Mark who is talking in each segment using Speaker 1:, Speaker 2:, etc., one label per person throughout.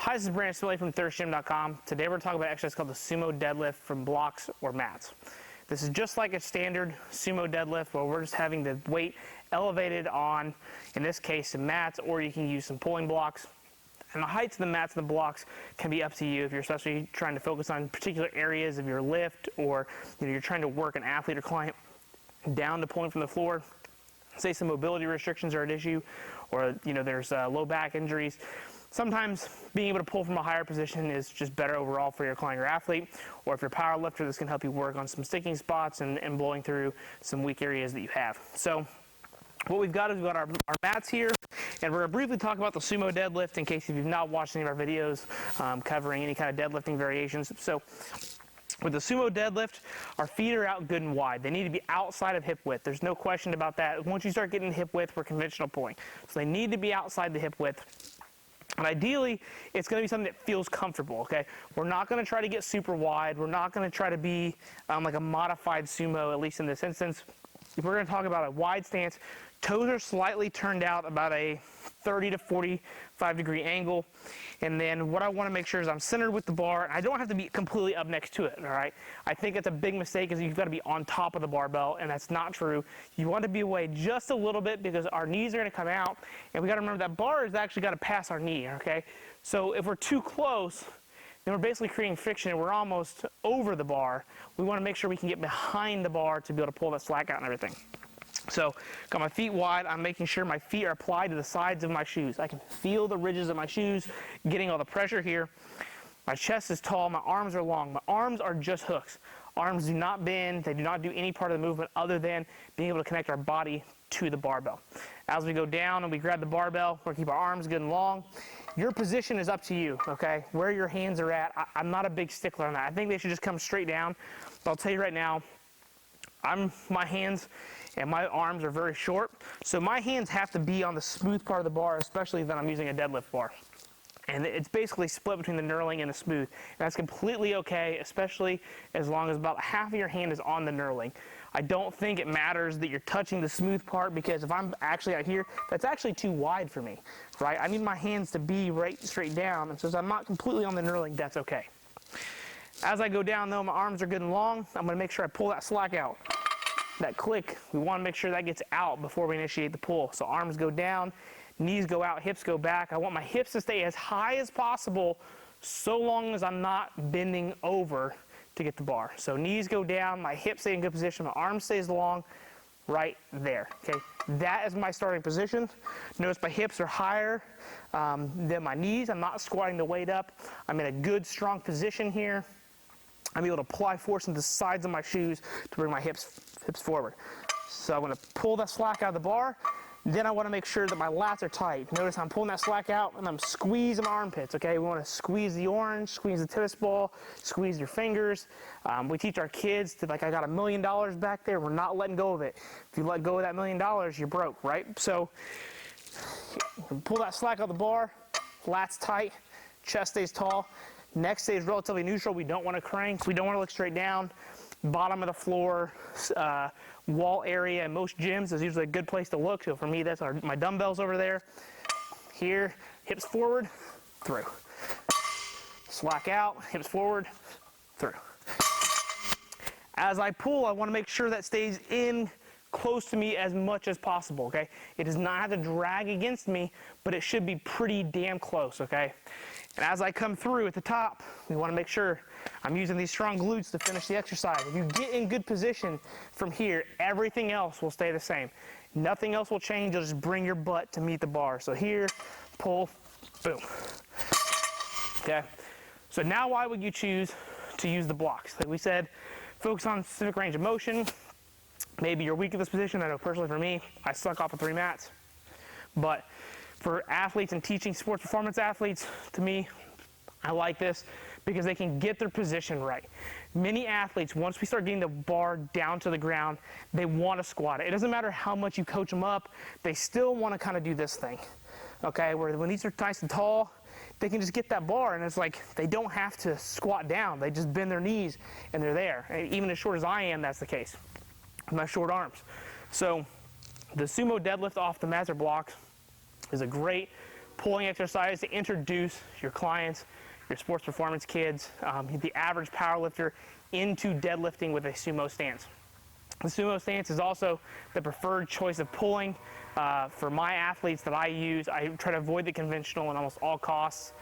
Speaker 1: Hi, this is Brandon Smiley from thirstgym.com. Today we're talking about an exercise called the Sumo Deadlift from blocks or mats. This is just like a standard Sumo Deadlift where we're just having the weight elevated on, in this case, some mats, or you can use some pulling blocks. And the heights of the mats and the blocks can be up to you if you're especially trying to focus on particular areas of your lift, or you're trying to work an athlete or client down to pulling from the floor. Say some mobility restrictions are an issue, or there's low back injuries. Sometimes being able to pull from a higher position is just better overall for your client or athlete, or if you're a power lifter, this can help you work on some sticking spots and blowing through some weak areas that you have. So what we've got is we've got our mats here, and we're going to briefly talk about the Sumo Deadlift in case if you've not watched any of our videos covering any kind of deadlifting variations. So with the Sumo Deadlift, our feet are out good and wide. They need to be outside of hip width. There's no question about that. Once you start getting hip width, we're conventional pulling. So they need to be outside the hip width. And ideally, it's going to be something that feels comfortable, okay? We're not going to try to get super wide. We're not going to try to be like a modified sumo, at least in this instance. If we're going to talk about a wide stance, toes are slightly turned out about a 30 to 45 degree angle. And then what I want to make sure is I'm centered with the bar. I don't have to be completely up next to it, all right? I think it's a big mistake is you've got to be on top of the barbell, and that's not true. You want to be away just a little bit because our knees are going to come out, and we got to remember that bar has actually got to pass our knee, okay? So if we're too close, then we're basically creating friction and we're almost over the bar. We want to make sure we can get behind the bar to be able to pull that slack out and everything. So, got my feet wide. I'm making sure my feet are applied to the sides of my shoes. I can feel the ridges of my shoes, getting all the pressure here. My chest is tall. My arms are long. My arms are just hooks. Arms do not bend. They do not do any part of the movement other than being able to connect our body to the barbell. As we go down and we grab the barbell, we're going to keep our arms good and long. Your position is up to you, okay? Where your hands are at, I'm not a big stickler on that. I think they should just come straight down. But I'll tell you right now, my hands and my arms are very short, so my hands have to be on the smooth part of the bar, especially when I'm using a deadlift bar. And it's basically split between the knurling and the smooth. And that's completely okay, especially as long as about half of your hand is on the knurling. I don't think it matters that you're touching the smooth part, because if I'm actually out here, that's actually too wide for me, right? I need my hands to be right straight down, and so as I'm not completely on the knurling, that's okay. As I go down though, my arms are good and long. I'm gonna make sure I pull that slack out. That click, we want to make sure that gets out before we initiate the pull. So arms go down, knees go out, hips go back. I want my hips to stay as high as possible so long as I'm not bending over to get the bar. So knees go down, my hips stay in good position, my arm stays long, right there, okay? That is my starting position. Notice my hips are higher than my knees. I'm not squatting the weight up. I'm in a good, strong position here. I'm able to apply force into the sides of my shoes to bring my hips forward. So I'm going to pull that slack out of the bar. Then I want to make sure that my lats are tight. Notice I'm pulling that slack out and I'm squeezing my armpits, okay? We want to squeeze the orange, squeeze the tennis ball, squeeze your fingers. We teach our kids to, like, I got $1 million back there. We're not letting go of it. If you let go of that $1 million, you're broke, right? So pull that slack out of the bar, lats tight, chest stays tall. Neck stays relatively neutral. We don't want to crank. We don't want to look straight down. Bottom of the floor, wall area in most gyms is usually a good place to look. So for me, that's my dumbbells over there. Here, hips forward, through. Slack out, hips forward, through. As I pull, I want to make sure that stays in close to me as much as possible, okay? It does not have to drag against me, but it should be pretty damn close, okay? And as I come through at the top, we want to make sure I'm using these strong glutes to finish the exercise. If you get in good position from here, everything else will stay the same. Nothing else will change. You'll just bring your butt to meet the bar. So here, pull, boom. Okay? So now why would you choose to use the blocks? Like we said, focus on specific range of motion. Maybe you're weak at this position. I know personally for me, I suck off of 3 mats. But for athletes and teaching sports performance athletes, to me, I like this because they can get their position right. Many athletes, once we start getting the bar down to the ground, they want to squat it. It doesn't matter how much you coach them up, they still want to kind of do this thing, okay? Where when these are nice and tall, they can just get that bar, and it's like they don't have to squat down. They just bend their knees, and they're there. And even as short as I am, that's the case with my short arms. So the Sumo Deadlift off the mats or blocks is a great pulling exercise to introduce your clients, your sports performance kids, the average powerlifter into deadlifting with a sumo stance. The sumo stance is also the preferred choice of pulling. For my athletes that I use, I try to avoid the conventional at almost all costs.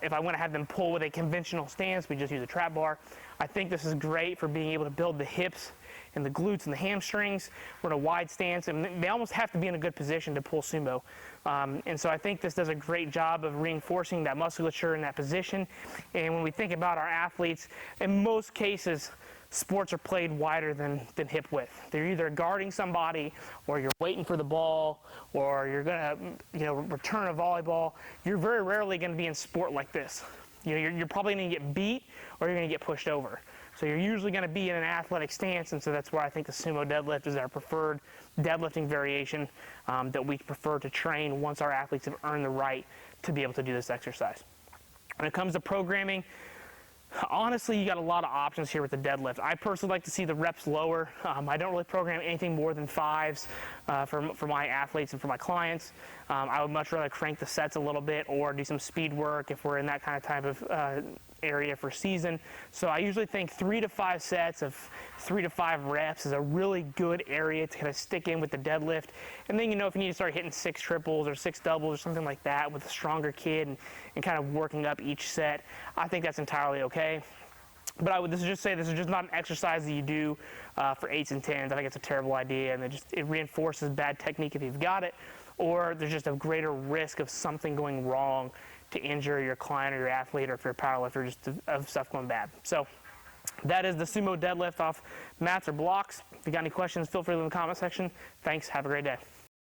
Speaker 1: If I want to have them pull with a conventional stance, we just use a trap bar. I think this is great for being able to build the hips and the glutes and the hamstrings. We're in a wide stance, and they almost have to be in a good position to pull sumo. And so I think this does a great job of reinforcing that musculature in that position. And when we think about our athletes, in most cases, sports are played wider than hip width. They're either guarding somebody, or you're waiting for the ball, or you're gonna, return a volleyball. You're very rarely gonna be in sport like this. You're probably gonna get beat, or you're gonna get pushed over. So you're usually gonna be in an athletic stance, and so that's why I think the sumo deadlift is our preferred deadlifting variation that we prefer to train once our athletes have earned the right to be able to do this exercise. When it comes to programming, honestly, you got a lot of options here with the deadlift. I personally like to see the reps lower. I don't really program anything more than 5s for my athletes and for my clients. I would much rather crank the sets a little bit or do some speed work if we're in that kind of type of area for season. So I usually think 3 to 5 sets of 3 to 5 reps is a really good area to kind of stick in with the deadlift. And then, if you need to start hitting 6 triples or 6 doubles or something like that with a stronger kid and kind of working up each set, I think that's entirely okay. But I would just say this is just not an exercise that you do for 8s and 10s. I think it's a terrible idea, and it reinforces bad technique if you've got it, or there's just a greater risk of something going wrong to injure your client or your athlete, or if you're a powerlifter, just of stuff going bad. So that is the sumo deadlift off mats or blocks. If you got any questions, feel free to leave in the comment section. Thanks. Have a great day.